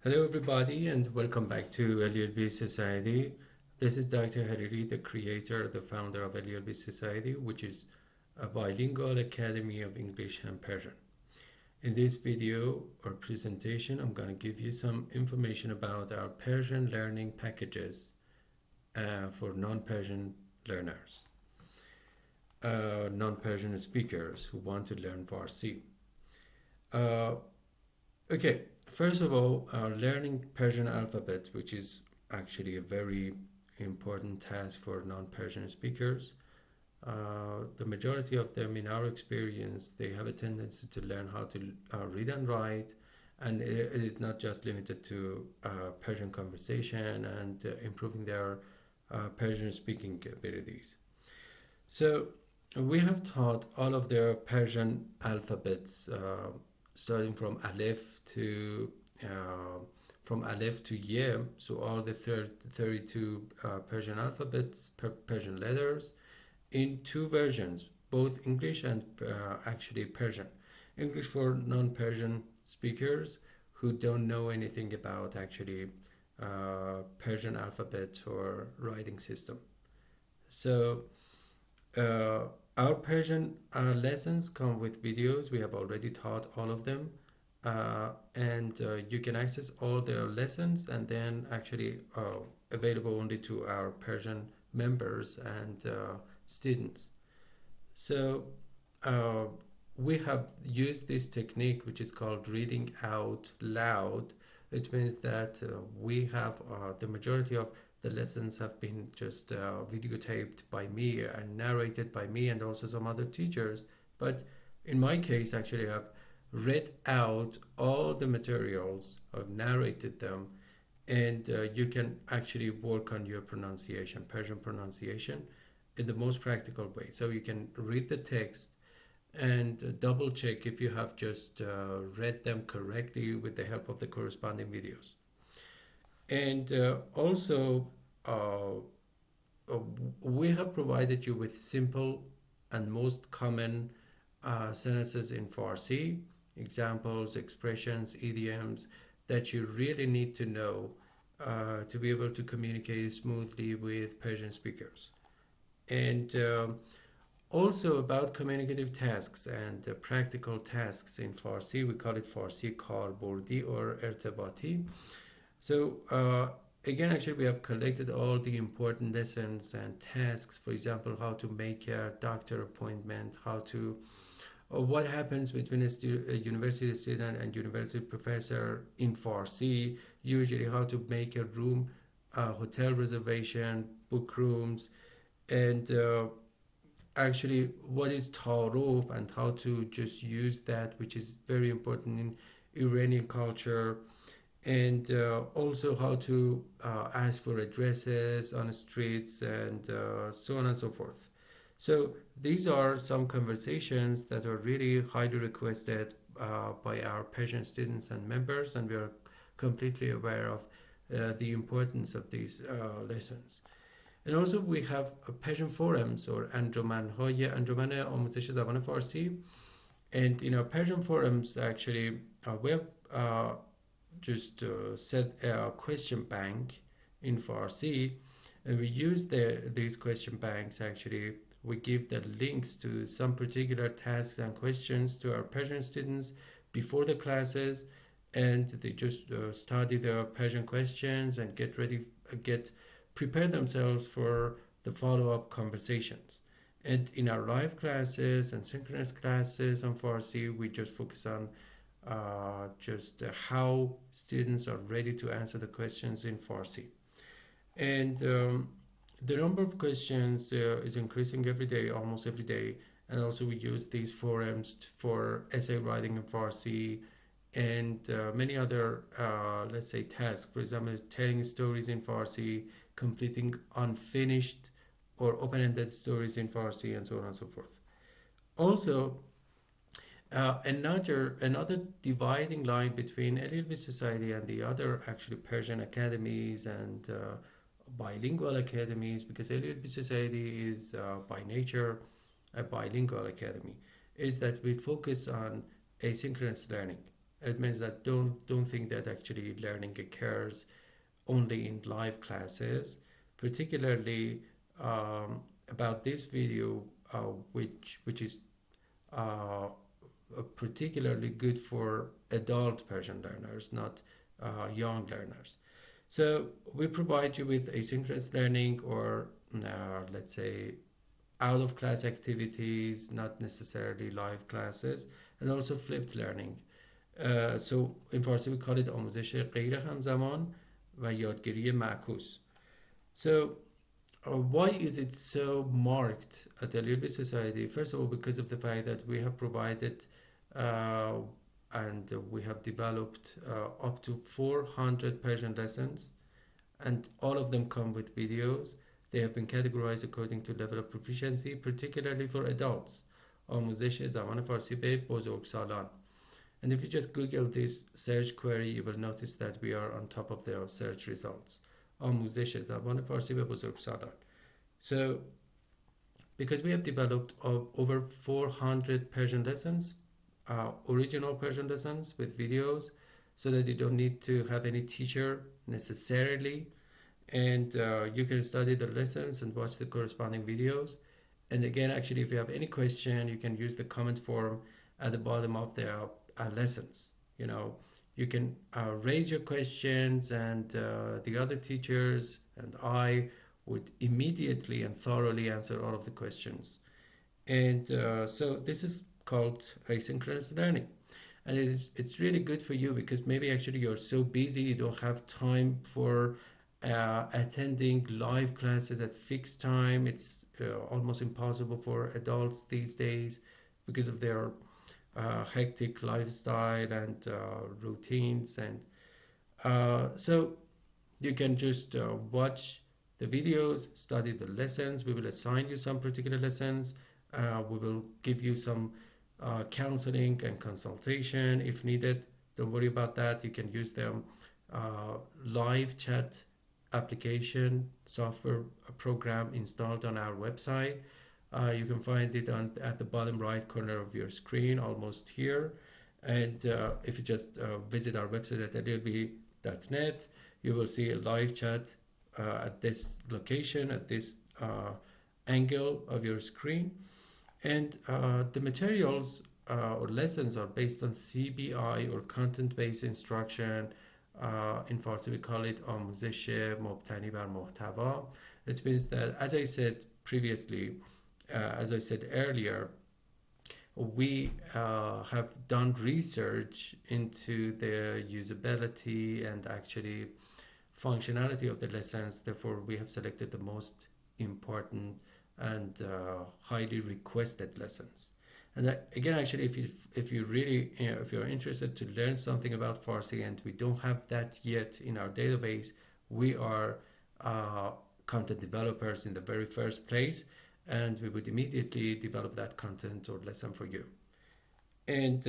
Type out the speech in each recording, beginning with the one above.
Hello, everybody, and welcome back to LLB Society. This is Dr. Hariri, the creator, the founder of LLB Society, which is a bilingual academy of English and Persian. In this video or presentation, I'm going to give you some information about our Persian learning packages for non-Persian learners, non-Persian speakers who want to learn Farsi. Uh, Okay, first of all, learning Persian alphabet, which is actually a very important task for non-Persian speakers. The majority of them, in our experience, they have a tendency to learn how to read and write, and it is not just limited to Persian conversation and improving their Persian speaking abilities. So we have taught all of their Persian alphabets, starting from uh, Aleph to Ye, so all the 32 Persian alphabets, Persian letters, in two versions, both English and actually Persian. English for non-Persian speakers who don't know anything about actually Persian alphabet or writing system. So uh, our Persian lessons come with videos. We have already taught all of them. And you can access all their lessons and then actually available only to our Persian members and students. So uh, we have used this technique, which is called reading out loud. It means that we have the majority of the lessons have been just videotaped by me and narrated by me and also some other teachers. But in my case, actually, I've read out all the materials, I've narrated them, and you can actually work on your pronunciation, Persian pronunciation, in the most practical way. So you can read the text and double check if you have just read them correctly with the help of the corresponding videos. And also, uh, uh, we have provided you with simple and most common sentences in Farsi, examples, expressions, idioms that you really need to know to be able to communicate smoothly with Persian speakers. And also about communicative tasks and practical tasks in Farsi, we call it Farsi karbordi or irtibati. So again, actually, we have collected all the important lessons and tasks. For example, how to make a doctor appointment, how to what happens between a university student and university professor in Farsi, usually how to make a room, hotel reservation, book rooms, and actually what is taruf and how to just use that, which is very important in Iranian culture, and also how to ask for addresses on the streets and so on and so forth. So these are some conversations that are really highly requested by our Persian students and members, and we are completely aware of the importance of these lessons. And also we have Persian forums or انجمن آموزش زبان فارسی. And in our Persian forums, actually, we have just set a question bank in Farsi, and we use these question banks. Actually, we give the links to some particular tasks and questions to our Persian students before the classes, and they just study the Persian questions and get prepare themselves for the follow-up conversations. And in our live classes and synchronous classes on Farsi, we just focus on just how students are ready to answer the questions in Farsi. And the number of questions is increasing every day, almost every day. And also, we use these forums for essay writing in Farsi and many other, let's say, tasks. For example, telling stories in Farsi, completing unfinished or open-ended stories in Farsi, and so on and so forth. Also, another dividing line between LLB Society and the other actually Persian academies and bilingual academies, because LLB Society is by nature a bilingual academy, is that we focus on asynchronous learning. It means that don't think that actually learning occurs only in live classes, particularly about this video, which is uh, particularly good for adult Persian learners, not young learners. So we provide you with asynchronous learning, or let's say out of class activities, not necessarily live classes, and also flipped learning. So in Farsi we call it آموزش غیر همزمان و یادگیری معکوس. So why is it so marked at the Libya Society? First of all, because of the fact that we have provided uh, and we have developed up to 400 Persian lessons, and all of them come with videos. They have been categorized according to level of proficiency, particularly for adults. آموزش زبان فارسی به بزرگسالان. And if you just Google this search query, you will notice that we are on top of the search results. آموزش زبان فارسی به بزرگسالان. So, because we have developed over 400 Persian lessons, original Persian lessons with videos, so that you don't need to have any teacher necessarily, and you can study the lessons and watch the corresponding videos. And again, actually, if you have any question, you can use the comment form at the bottom of the lessons. You know, you can raise your questions, and the other teachers and I would immediately and thoroughly answer all of the questions. And so this is called asynchronous learning. And it's really good for you because maybe actually you're so busy, you don't have time for attending live classes at fixed time. It's almost impossible for adults these days because of their hectic lifestyle and routines. And so you can just watch the videos, study the lessons. We will assign you some particular lessons. We will give you some counseling and consultation if needed. Don't worry about that. You can use them live chat application software program installed on our website. You can find it at the bottom right corner of your screen, almost here. And if you just visit our website at llb.net, you will see a live chat at this location, at this angle of your screen. And the materials or lessons are based on CBI, or content-based instruction. In Farsi, we call it آموزش مبتنی بر محتوا. It means that, as I said previously, as I said earlier, we have done research into the usability and actually functionality of the lessons. Therefore, we have selected the most important and highly requested lessons. And again, actually, if you really, if you're interested to learn something about Farsi and we don't have that yet in our database, we are content developers in the very first place, and we would immediately develop that content or lesson for you. And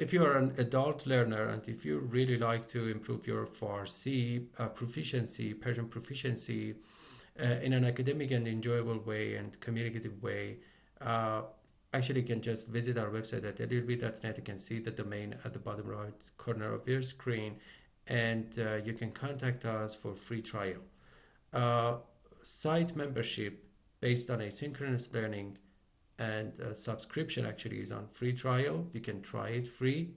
if you are an adult learner and if you really like to improve your Farsi proficiency, Persian proficiency, in an academic and enjoyable way and communicative way, actually you can just visit our website at llb.net. You can see the domain at the bottom right corner of your screen, and you can contact us for free trial. Site membership based on asynchronous learning and subscription actually is on free trial. You can try it free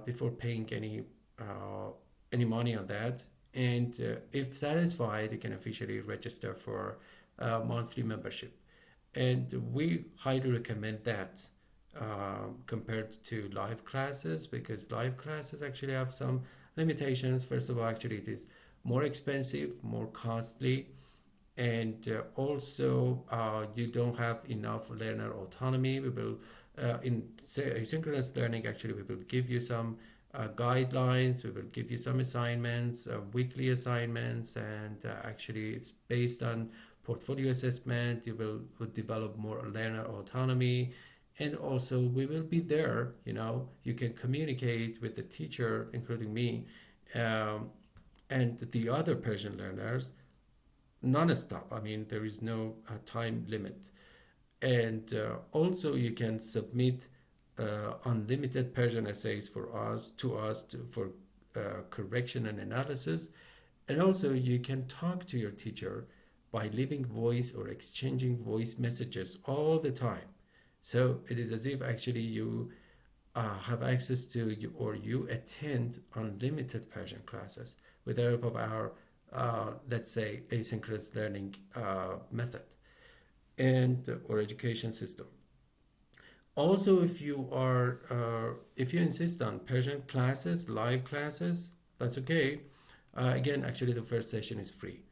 before paying any money on that. And if satisfied, you can officially register for monthly membership. And we highly recommend that compared to live classes, because live classes actually have some limitations. First of all, actually it is more expensive, more costly, and also you don't have enough learner autonomy. We will in asynchronous learning, actually we will give you some guidelines, we will give you some assignments, weekly assignments, and actually it's based on portfolio assessment. You will develop more learner autonomy, and also we will be there. You can communicate with the teacher, including me, and the other Persian learners non-stop. I mean, there is no time limit. And also you can submit unlimited Persian essays for correction and analysis. And also, you can talk to your teacher by leaving voice or exchanging voice messages all the time. So it is as if actually you have access to or you attend unlimited Persian classes with the help of our, let's say, asynchronous learning method and or education system. Also, if you insist on Persian classes, live classes, that's okay. Again, actually, the first session is free.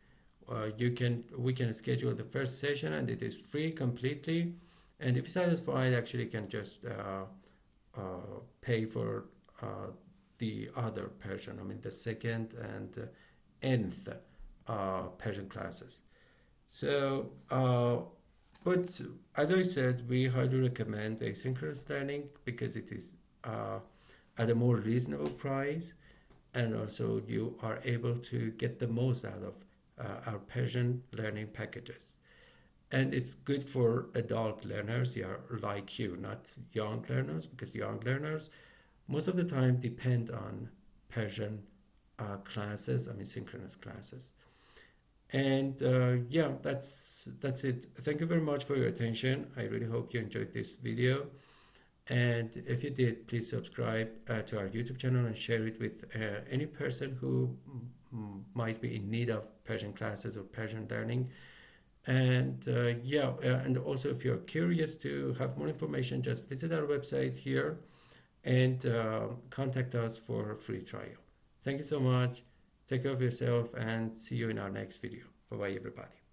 We can schedule the first session and it is free completely. And if you're satisfied, actually, you can just pay for the other Persian. I mean, the second and nth Persian classes. So, but as I said, we highly recommend asynchronous learning because it is at a more reasonable price, and also you are able to get the most out of our Persian learning packages. And it's good for adult learners, yeah, like you, not young learners, because young learners most of the time depend on Persian classes, I mean synchronous classes. And yeah, that's it. Thank you very much for your attention. I really hope you enjoyed this video. And if you did, please subscribe to our YouTube channel and share it with any person who might be in need of Persian classes or Persian learning. And yeah, and also if you're curious to have more information, just visit our website here and contact us for a free trial. Thank you so much. Take care of yourself and see you in our next video. Bye bye, everybody.